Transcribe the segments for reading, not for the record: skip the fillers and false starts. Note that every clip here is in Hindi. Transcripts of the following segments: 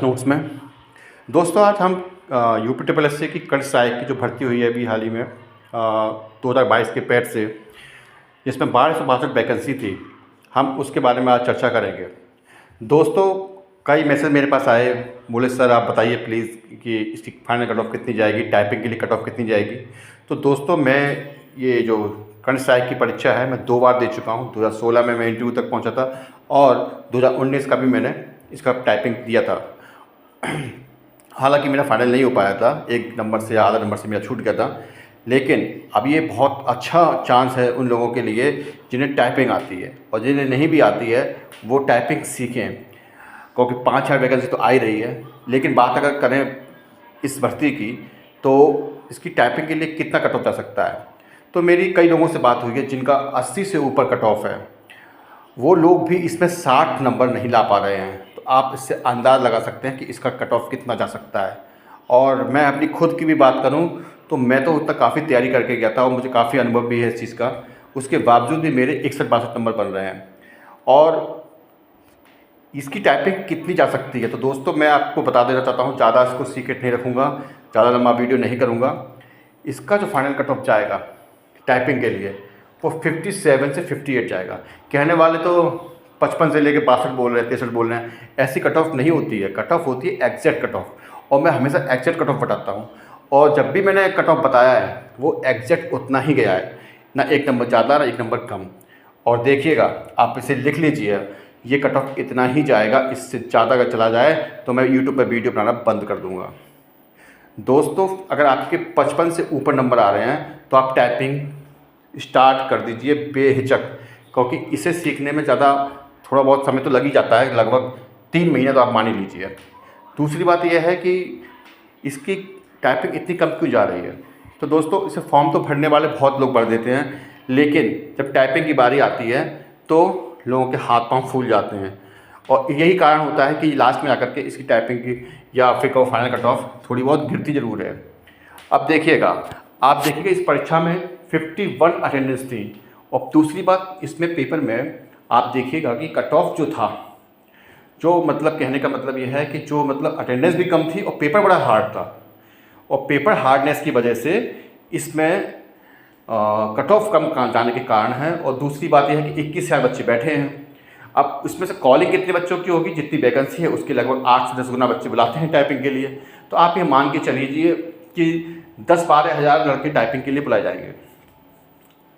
नोट्स में। दोस्तों आज हम यूपी ट्रिपल एस सी की कट सहायक की जो भर्ती हुई है अभी हाल ही में 2022 के पैड से, जिसमें 1262 वैकेंसी थी, हम उसके बारे में आज चर्चा करेंगे। दोस्तों कई मैसेज मेरे पास आए, बोले सर आप बताइए प्लीज़ कि इसकी फाइनल कट ऑफ कितनी जाएगी, टाइपिंग के लिए कट ऑफ कितनी जाएगी। तो दोस्तों मैं ये जो कट सहायक की परीक्षा है मैं 2 बार दे चुका हूँ। 2016 में मैं इंटरव्यू तक पहुँचा था और 2019 का भी मैंने इसका टाइपिंग दिया था। हालांकि मेरा फाइनल नहीं हो पाया था, 1 नंबर से आधा नंबर से मेरा छूट गया था, लेकिन अब ये बहुत अच्छा चांस है उन लोगों के लिए जिन्हें टाइपिंग आती है, और जिन्हें नहीं भी आती है वो टाइपिंग सीखें, क्योंकि 5,000 वैकेंसी तो आ ही रही है। लेकिन बात अगर करें इस भर्ती की तो इसकी टाइपिंग के लिए कितना कट ऑफ जा सकता है, तो मेरी कई लोगों से बात हुई है जिनका 80 से ऊपर कट ऑफ है। वो लोग भी इसमें 60 नंबर नहीं ला पा रहे हैं, तो आप इससे अंदाज़ लगा सकते हैं कि इसका कट ऑफ कितना जा सकता है। और मैं अपनी खुद की भी बात करूं तो मैं तो उतना काफ़ी तैयारी करके गया था और मुझे काफ़ी अनुभव भी है इस चीज़ का, उसके बावजूद भी मेरे 61-62 नंबर बन रहे हैं। और इसकी टाइपिंग कितनी जा सकती है, तो दोस्तों मैं आपको बता देना चाहता हूँ, ज़्यादा इसको सीक्रेट नहीं रखूँगा, ज़्यादा लंबा वीडियो नहीं करूँगा। इसका जो फाइनल कट ऑफ जाएगा टाइपिंग के लिए वो 57 से 58 जाएगा। कहने वाले तो 55 से लेकर 62 बोल रहे हैं, 63 बोल रहे हैं, ऐसी कट ऑफ नहीं होती है। कट ऑफ होती है एग्जैक्ट कट ऑफ, और मैं हमेशा एग्जैक्ट कट ऑफ बताता हूँ। और जब भी मैंने कट ऑफ बताया है वो एग्जैक्ट उतना ही गया है, ना 1 नंबर ज़्यादा ना 1 नंबर कम। और देखिएगा, आप इसे लिख लीजिए, ये कट ऑफ इतना ही जाएगा, इससे ज़्यादा अगर चला जाए तो मैं यूट्यूब पर वीडियो बनाना बंद कर दूँगा। दोस्तों अगर आपके 55 से ऊपर नंबर आ रहे हैं तो आप टाइपिंग स्टार्ट कर दीजिए बेहिचक, क्योंकि इसे सीखने में ज़्यादा थोड़ा बहुत समय तो लग ही जाता है, लगभग 3 महीने तो आप मान ही लीजिए। दूसरी बात यह है कि इसकी टाइपिंग इतनी कम क्यों जा रही है, तो दोस्तों इसे फॉर्म तो भरने वाले बहुत लोग भर देते हैं, लेकिन जब टाइपिंग की बारी आती है तो लोगों के हाथ पांव फूल जाते हैं, और यही कारण होता है कि लास्ट में आकर के इसकी टाइपिंग की या फिर कहो फाइनल कट ऑफ थोड़ी बहुत गिरती ज़रूर है। अब देखिएगा, आप देखिएगा इस परीक्षा में 51 अटेंडेंस थी, और दूसरी बात इसमें पेपर में आप देखिएगा कि कट ऑफ जो था, जो मतलब कहने का मतलब ये है कि जो मतलब अटेंडेंस भी कम थी और पेपर बड़ा हार्ड था, और पेपर हार्डनेस की वजह से इसमें कट ऑफ कम जाने के कारण है। और दूसरी बात यह है कि 21,000 बच्चे बैठे हैं। अब उसमें से कॉलिंग कितने बच्चों की होगी, जितनी वैकेंसी है उसके लगभग 8 से 10 गुना बच्चे बुलाते हैं टाइपिंग के लिए। तो आप ये मान के चलीजिए कि 10-12 हज़ार लड़के टाइपिंग के लिए बुलाए जाएंगे।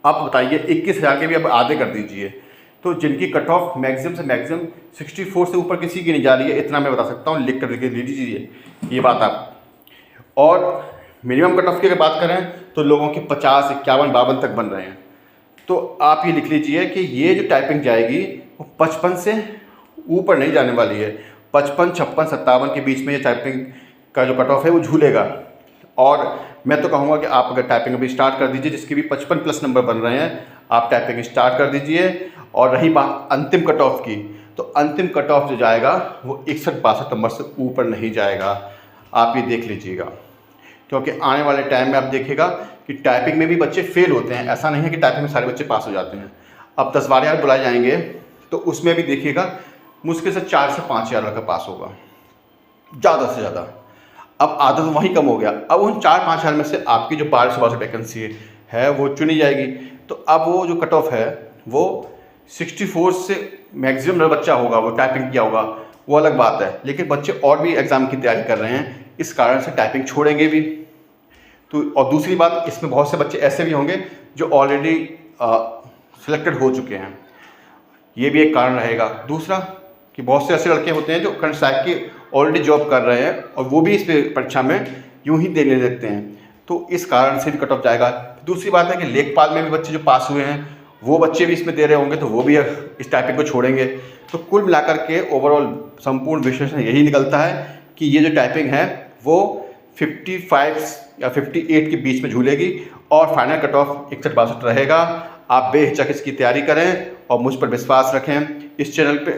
आप बताइए 21,000 के भी अब आधे कर दीजिए, तो जिनकी कट ऑफ मैक्सिमम से मैक्सिमम 64 से ऊपर किसी की नहीं जा रही है, इतना मैं बता सकता हूँ, लिख कर लीजिए ये बात आप। और मिनिमम कट ऑफ की अगर बात करें तो लोगों के 50, 51, 52 तक बन रहे हैं। तो आप ये लिख लीजिए कि ये जो टाइपिंग जाएगी वो 55 से ऊपर नहीं जाने वाली है। 55, 56, 57 के बीच में ये टाइपिंग का जो कट ऑफ है वो झूलेगा। और मैं तो कहूँगा कि आप अगर टाइपिंग अभी स्टार्ट कर दीजिए, जिसके भी 55 प्लस नंबर बन रहे हैं, आप टाइपिंग स्टार्ट कर दीजिए। और रही बात अंतिम कट ऑफ की, तो अंतिम कट ऑफ जो जाएगा वो 61-62 नंबर से ऊपर नहीं जाएगा। आप ये देख लीजिएगा, क्योंकि आने वाले टाइम में आप देखिएगा कि टाइपिंग में भी बच्चे फेल होते हैं। ऐसा नहीं है कि टाइपिंग में सारे बच्चे पास हो जाते हैं। अब 10-12 हज़ार बुलाए जाएंगे तो उसमें भी देखिएगा मुश्किल से 4 से 5 हज़ार लड़का पास होगा, ज़्यादा से ज़्यादा। अब आधा तो वहीं कम हो गया। अब उन 4-5 हज़ार में से आपकी जो 1262 वैकेंसी है वो चुनी जाएगी। तो अब वो जो कट ऑफ है वो 64 से मैक्सिमम बच्चा होगा वो टाइपिंग किया होगा, वो अलग बात है। लेकिन बच्चे और भी एग्ज़ाम की तैयारी कर रहे हैं, इस कारण से टाइपिंग छोड़ेंगे भी। तो और दूसरी बात, इसमें बहुत से बच्चे ऐसे भी होंगे जो ऑलरेडी सिलेक्टेड हो चुके हैं, ये भी एक कारण रहेगा। दूसरा कि बहुत से ऐसे लड़के होते हैं जो करंट सहायक की ऑलरेडी जॉब कर रहे हैं और वो भी इस परीक्षा में यूं ही देने लगते हैं, तो इस कारण से भी कट ऑफ जाएगा। दूसरी बात है कि लेखपाल में भी बच्चे जो पास हुए हैं वो बच्चे भी इसमें दे रहे होंगे, तो वो भी इस टाइपिंग को छोड़ेंगे। तो कुल मिलाकर के ओवरऑल संपूर्ण विश्लेषण यही निकलता है कि ये जो टाइपिंग है वो 55 या 58 के बीच में झूलेगी, और फाइनल कट ऑफ 61-62 रहेगा। आप बेहिचक इसकी तैयारी करें और मुझ पर विश्वास रखें। इस चैनल पे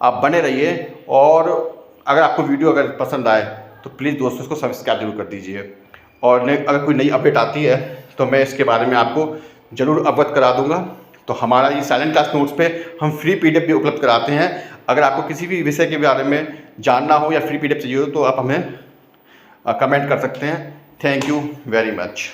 आप बने रहिए, और अगर आपको वीडियो अगर पसंद आए तो प्लीज़ दोस्तों इसको सब्सक्राइब जरूर कर दीजिए। और अगर कोई नई अपडेट आती है तो मैं इसके बारे में आपको ज़रूर अवगत करा दूंगा। तो हमारा ये साइलेंट क्लास नोट्स पे हम फ्री PDF भी उपलब्ध कराते हैं। अगर आपको किसी भी विषय के बारे में जानना हो या फ्री PDF चाहिए हो तो आप हमें कमेंट कर सकते हैं। Thank you very much.